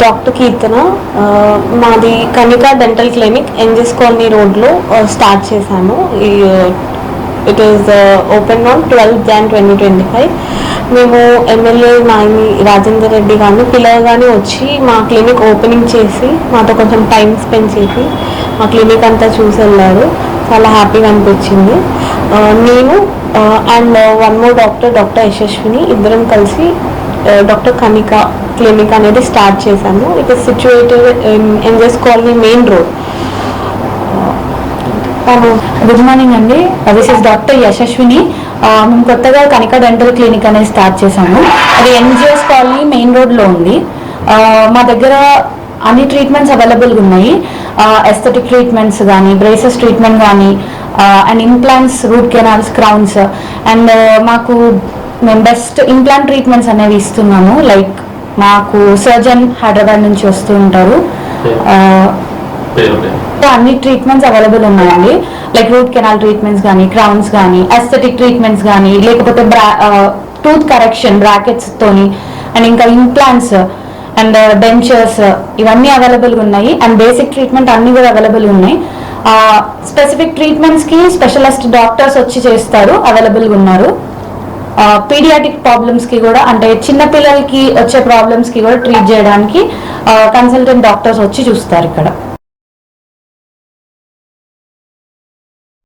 Doctor కీర్తన. మాది Kanika dental clinic NGS colony రోడ్లో start చేశాను. It is open on 12 Jan 2025. మేము ఎమ్మెల్యే నాయని రాజేందర్ రెడ్డి గారిని పిలవగానే వచ్చి మా క్లినిక్ ఓపెనింగ్ చేసి మాతో కొంచెం టైం స్పెండ్ చేసి మా క్లినిక్ అంతా చూసి వెళ్ళారు. చాలా హ్యాపీగా అనిపించింది. నేను అండ్ వన్ మోర్ డాక్టర్ యశస్విని ఇద్దరం కలిసి డాక్టర్ కనికా క్లినిక్ అనేది స్టార్ట్ చేశాము. It is situated in NGS colony main road. Good morning అండి. దిస్ ఇస్ డాక్టర్ యశస్విని. మేము కొత్తగా కనికా డెంటల్ క్లినిక్ అనేది స్టార్ట్ చేశాము. అది ఎన్జిఎస్ కాలనీ మెయిన్ రోడ్లో ఉంది. మా దగ్గర అన్ని ట్రీట్మెంట్స్ అవైలబుల్గా ఉన్నాయి. ఎస్థెటిక్ ట్రీట్మెంట్స్ కానీ, బ్రేసెస్ ట్రీట్మెంట్ కానీ, and implants, route canals, crowns, and మాకు మేము బెస్ట్ ఇంప్లాంట్ ట్రీట్మెంట్స్ అనేవి ఇస్తున్నాము. లైక్ మాకు సర్జన్ హైదరాబాద్ నుంచి వస్తూ ఉంటారు. అన్ని ట్రీట్మెంట్స్ అవైలబుల్ ఉన్నాయండి. లైక్ రూట్ కెనాల్ ట్రీట్మెంట్స్ కానీ, క్రౌన్స్ కానీ, ఎస్థెటిక్ ట్రీట్మెంట్స్ కానీ, లేకపోతే టూత్ కరెక్షన్ బ్రాకెట్స్ తోని, అండ్ ఇంకా ఇంప్లాంట్స్ అండ్ డెంచర్స్ ఇవన్నీ అవైలబుల్గా ఉన్నాయి. అండ్ బేసిక్ ట్రీట్మెంట్ అన్ని కూడా అవైలబుల్ ఉన్నాయి. స్పెసిఫిక్ ట్రీట్మెంట్స్కి స్పెషలిస్ట్ డాక్టర్స్ వచ్చి చేస్తారు, అవైలబుల్గా ఉన్నారు. పీడియాటిక్ ప్రాబ్లమ్స్కి కూడా, అంటే చిన్నపిల్లలకి వచ్చే ప్రాబ్లమ్స్కి కూడా ట్రీట్ చేయడానికి కన్సల్టెంట్ డాక్టర్స్ వచ్చి చూస్తారు ఇక్కడ.